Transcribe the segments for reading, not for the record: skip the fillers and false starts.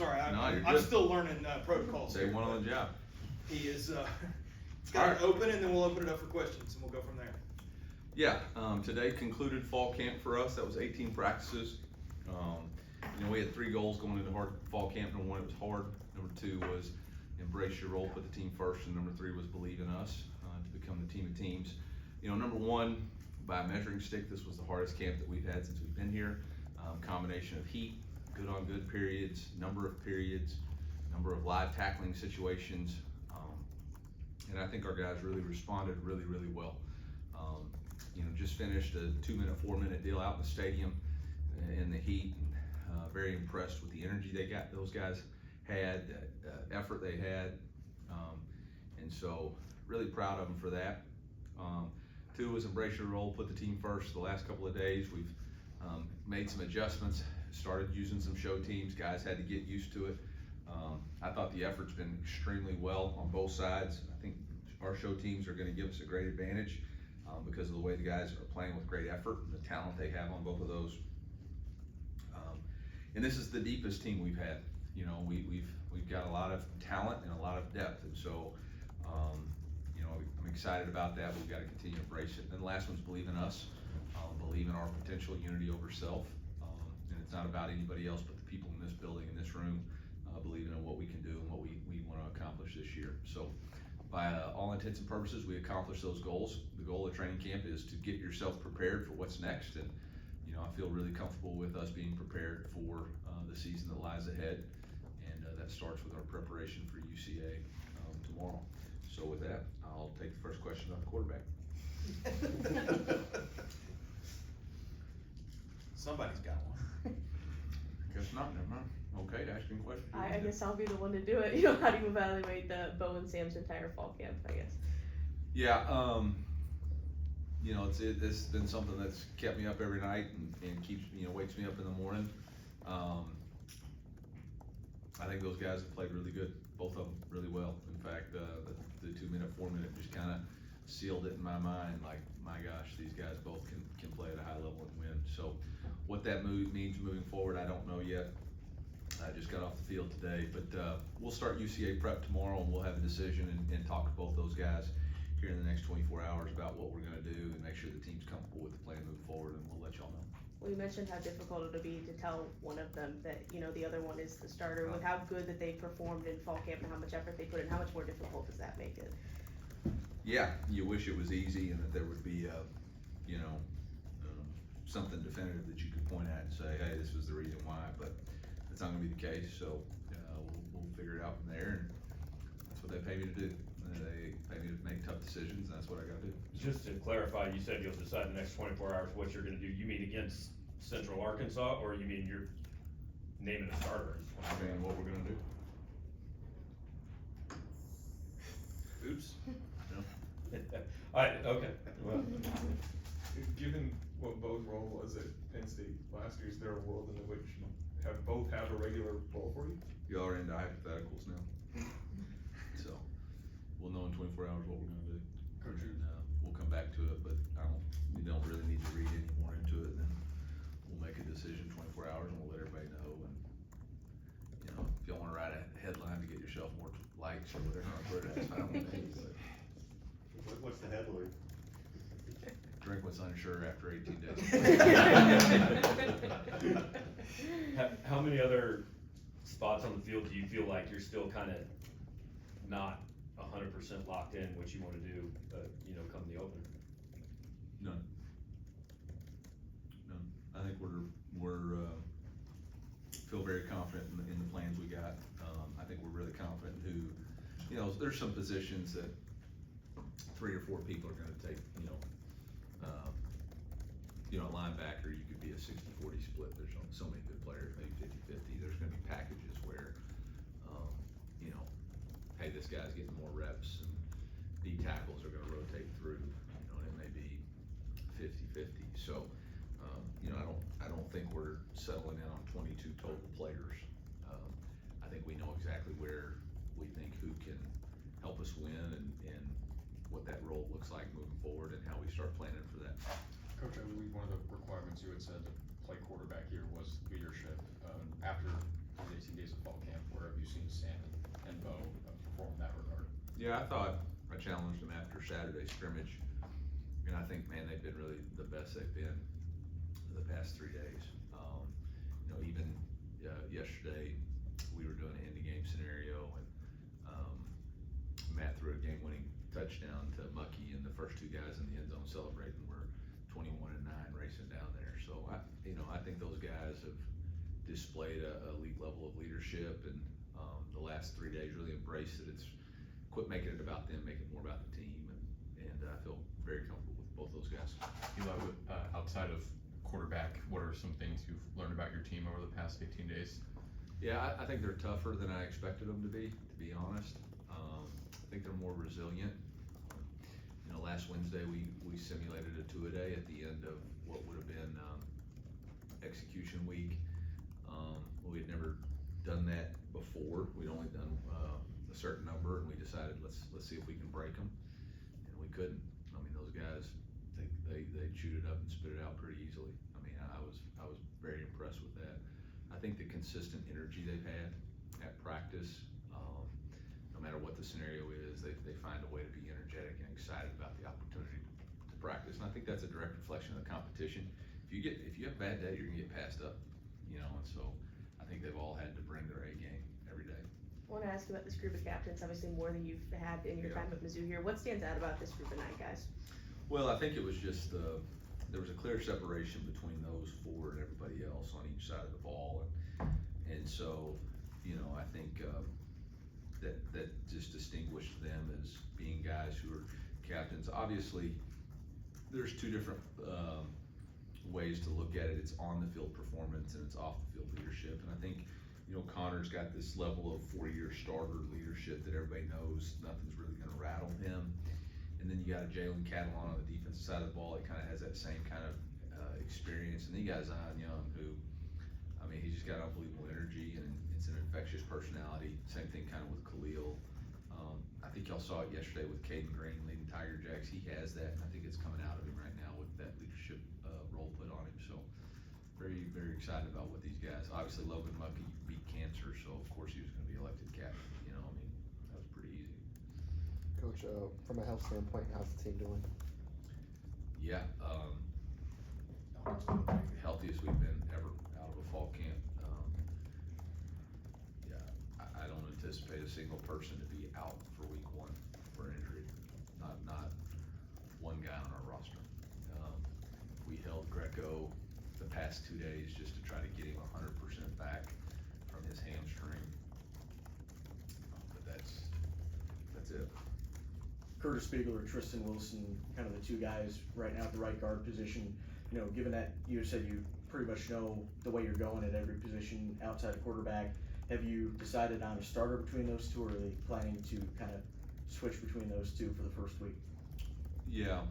sorry. No, you're I'm good. still learning protocols. Day one on the job. He is. It's got it open, and then we'll open it up for questions, and we'll go from there. Yeah, today concluded fall camp for us. That was 18 practices. We had 3 goals going into fall camp. Number 1, it was hard. Number 2 was embrace your role, put the team first, and number 3 was believe in us to become the team of teams. Number 1, by a measuring stick, this was the hardest camp that we've had since we've been here. Combination of heat, good on good periods, number of live tackling situations, and I think our guys really responded really well. Just finished a 2-minute, 4-minute deal out in the stadium in the heat. Very impressed with the energy those guys had, the effort they had, and so really proud of them for that. 2 was embrace your role, put the team first. The last couple of days we've made some adjustments, started using some show teams. Guys had to get used to it. I thought the effort's been extremely well on both sides. I think our show teams are going to give us a great advantage because of the way the guys are playing with great effort and the talent they have on both of those. And this is the deepest team we've had. We've got a lot of talent and a lot of depth, and so I'm excited about that. We've got to continue to embrace it. And then the last one's believe in us, believe in our potential, unity over self, and it's not about anybody else but the people in this building, in this room, believing in what we can do and what we want to accomplish this year. So by all intents and purposes, we accomplished those goals. The goal of training camp is to get yourself prepared for what's next, and I feel really comfortable with us being prepared for the season that lies ahead, and that starts with our preparation for UCA tomorrow. So with that, I'll take the first question on the quarterback. Somebody's got one. Guess not, never mind. Okay, asking questions. I guess I'll be the one to do it. How do you evaluate Bo and Sam's entire fall camp, I guess? Yeah, it's been something that's kept me up every night and keeps, wakes me up in the morning. I think those guys have played really good, both of them really well. In fact, the 2-minute, 4-minute just kind of sealed it in my mind, like, my gosh, these guys both can play at a high level and win. So what that means moving forward, I don't know yet. I just got off the field today, but we'll start UCA prep tomorrow, and we'll have a decision and talk to both those guys here in the next 24 hours about what we're going to do and make sure the team's comfortable with the plan moving forward, and we'll let y'all know. Well, you mentioned how difficult it'll be to tell one of them that, the other one is the starter. With how good that they performed in fall camp and how much effort they put in, how much more difficult does that make it? Yeah, you wish it was easy and that there would be, something definitive that you could point at and say, hey, this was the reason why, but that's not going to be the case. So we'll figure it out from there, and that's what they pay me to do. They pay me to make tough decisions, and that's what I got to do. Just to clarify, you said you'll decide in the next 24 hours what you're going to do. You mean against Central Arkansas, or you mean you're naming a starter? I mean, what we're going to do. Oops. Okay. Well, given what Bo's role was at Penn State last year, is there a world in which you both have a regular role for you? Y'all are into hypotheticals now. So we'll know in 24 hours what we're going to do. Coach, And we'll come back to it, but we don't really need to read any more into it. Then we'll make a decision 24 hours, and we'll let everybody know. And if y'all want to write a headline to get yourself more likes or whatever on Twitter, that's fine with me. But What's the headline? Drinkwitz unsure after 18 days. how many other spots on the field do you feel like you're still kind of not 100% locked in what you want to do, come the opener? None. I think we're feel very confident in the plans we got. I think we're really confident who, there's some positions that 3 or 4 people are going to take. A linebacker, you could be a 60-40 split. There's so many good players, maybe 50-50. There's going to be packages where, hey, this guy's getting more reps, and D tackles are going to rotate through, and it may be 50-50. So, I don't think we're settling in on 22 total players. I think we know exactly where we think who can help us win and what that role looks like moving forward and how we start planning for that. Coach, I believe one of the requirements you had said to play quarterback here was leadership. After these 18 days of fall camp, Yeah, I thought I challenged them after Saturday's scrimmage, and I think, man, they've been really the best they've been the past 3 days. You know, even yesterday, we were doing an end of game scenario, and Matt threw a game-winning touchdown to Mucky, and the first two guys in the end zone celebrating were 21-9 racing down there. So I think those guys have displayed a elite level of leadership, and the last 3 days really embraced it. It's quit making it about them, make it more about the team, and I feel very comfortable with both those guys. Eli, outside of quarterback, what are some things you've learned about your team over the past 15 days? Yeah, I think they're tougher than I expected them to be honest. I think they're more resilient. You know, last Wednesday we simulated a two-a-day at the end of what would have been execution week. We had never done that before. We'd only done a certain number, and we decided let's see if we can break them, and we couldn't. I mean, those guys, they chewed it up and spit it out pretty easily. I mean, I was very impressed with that. I think the consistent energy they've had at practice, no matter what the scenario is, they find a way to be energetic and excited about the opportunity to practice. And I think that's a direct reflection of the competition. If you have a bad day, you're gonna get passed up, you know. And so I think they've all had to bring their A game every day. I want to ask you about this group of captains, obviously more than you've had in your time at Mizzou here. What stands out about this group of 9 guys? Well, I think it was just there was a clear separation between those 4 and everybody else on each side of the ball, and so, you know, I think that just distinguished them as being guys who are captains. Obviously, there's 2 different ways to look at it. It's on the field performance and it's off the field leadership, and I think, you know, Connor's got this level of 4-year starter leadership that everybody knows nothing's really gonna rattle him. And then you got a Jalen Catalon on the defensive side of the ball. He kind of has that same kind of experience. And then you got Zion Young, who, I mean, he's just got unbelievable energy, and it's an infectious personality. Same thing kind of with Khalil. I think y'all saw it yesterday with Caden Green leading Tiger Jacks. He has that, and I think it's coming out of him right now with that leadership role put on him. So very, very excited about what these guys. Obviously, Logan Mucky beat cancer, so of course he was going to be elected captain. You know, I mean, that was pretty easy. Coach, from a health standpoint, how's the team doing? Yeah, healthiest we've been ever out of a fall camp. Yeah, I don't anticipate a single person to be out for week 1 for injury. Not one guy on our roster. We held Greco the past 2 days just to try to get him 100% back from his hamstring. But that's it. Curtis Spiegler, Tristan Wilson, kind of the 2 guys right now at the right guard position. You know, given that you said you pretty much know the way you're going at every position outside of quarterback, have you decided on a starter between those 2, or are they planning to kind of switch between those 2 for the first week? Yeah.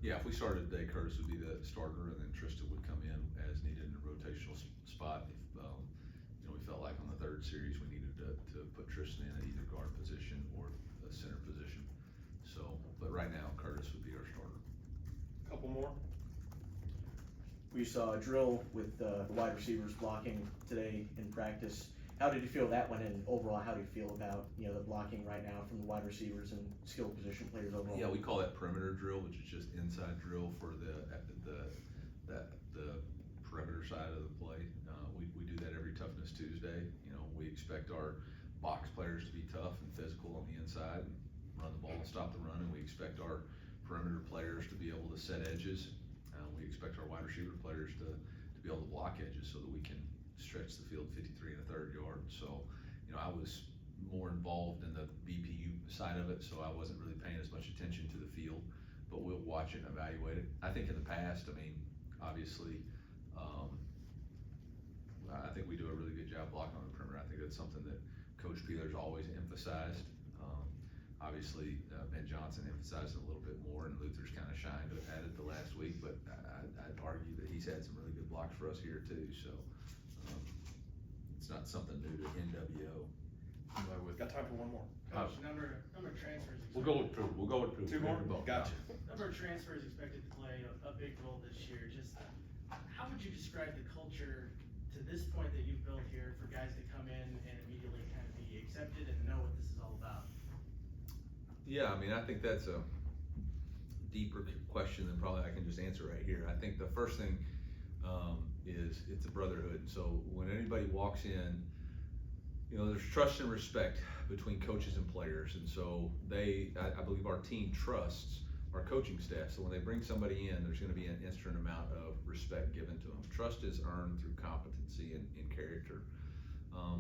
Yeah, if we started today, Curtis would be the starter, and then Tristan would come in as needed in a rotational spot. If you know, we felt like on the 3rd series we needed to put Tristan in at either guard position or a center position. So, but right now Curtis would be our starter. Couple more. We saw a drill with the wide receivers blocking today in practice. How did you feel that went in overall? How do you feel about, you know, the blocking right now from the wide receivers and skill position players overall? Yeah, we call that perimeter drill, which is just inside drill for the perimeter side of the play. We do that every Toughness Tuesday. You know, we expect our box players to be tough and physical on the inside and run the ball and stop the run, and we expect our perimeter players to be able to set edges. We expect our wide receiver players to be able to block edges so that we can stretch the field 53 1/3 yards. So, you know, I was more involved in the BPU side of it, so I wasn't really paying as much attention to the field, but we'll watch it and evaluate it. I think in the past, I mean, obviously, I think we do a really good job blocking on the perimeter. I think that's something that Coach Peeler's always emphasized. Obviously, Ben Johnson emphasized it a little bit more, and Luther's kind of shined at it the last week, but I'd argue that he's had some really good blocks for us here too, so it's not something new to NWO. Got time for one more. Coach, number of transfers. We'll go with two. We'll go with two. 2 more? Both. Gotcha. Number of transfers expected to play a big role this year. Just how would you describe the culture to this point that you've built here for guys to come in and immediately accepted and know what this is all about? Yeah, I mean, I think that's a deeper question than probably I can just answer right here. I think the first thing is it's a brotherhood. So when anybody walks in, you know, there's trust and respect between coaches and players. And so I believe our team trusts our coaching staff. So when they bring somebody in, there's going to be an instant amount of respect given to them. Trust is earned through competency and character.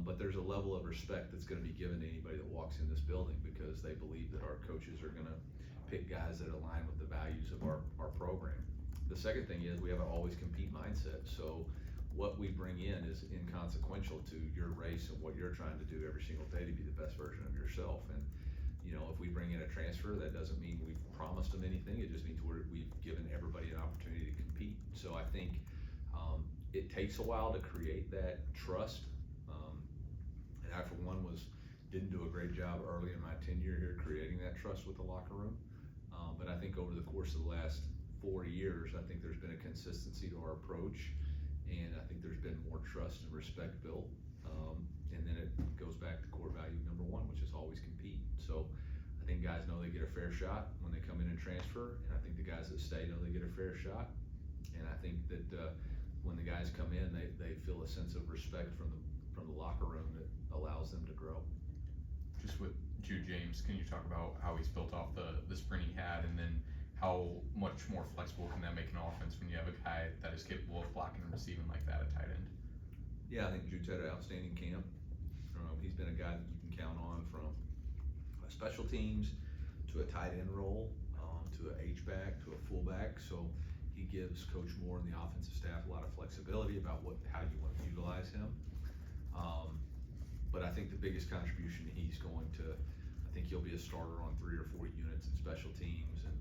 But there's a level of respect that's going to be given to anybody that walks in this building because they believe that our coaches are going to pick guys that align with the values of our program. The second thing is we have an always compete mindset. So what we bring in is inconsequential to your race and what you're trying to do every single day to be the best version of yourself. And you know, if we bring in a transfer, that doesn't mean we've promised them anything. It just means we've given everybody an opportunity to compete. So I think it takes a while to create that trust. And I, for one, didn't do a great job early in my tenure here creating that trust with the locker room. But I think over the course of the last 4 years, I think there's been a consistency to our approach, and I think there's been more trust and respect built. And then it goes back to core value number one, which is always compete. So I think guys know they get a fair shot when they come in and transfer, and I think the guys that stay know they get a fair shot. And I think that when the guys come in, they feel a sense of respect from the locker room that allows them to grow. Just with Jude James, can you talk about how he's built off the sprint he had, and then how much more flexible can that make an offense when you have a guy that is capable of blocking and receiving like that at tight end? Yeah, I think Jude's had an outstanding camp. He's been a guy that you can count on from special teams to a tight end role, to an H-back, to a fullback. So he gives Coach Moore and the offensive staff a lot of flexibility about how you want to utilize him. But I think the biggest contribution he's going to, I think he'll be a starter on 3 or 4 units in special teams, and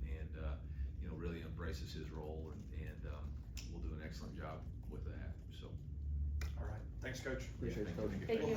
you know, really embraces his role, and we'll do an excellent job with that. So. All right, thanks, Coach. Appreciate it, Coach. Thank you.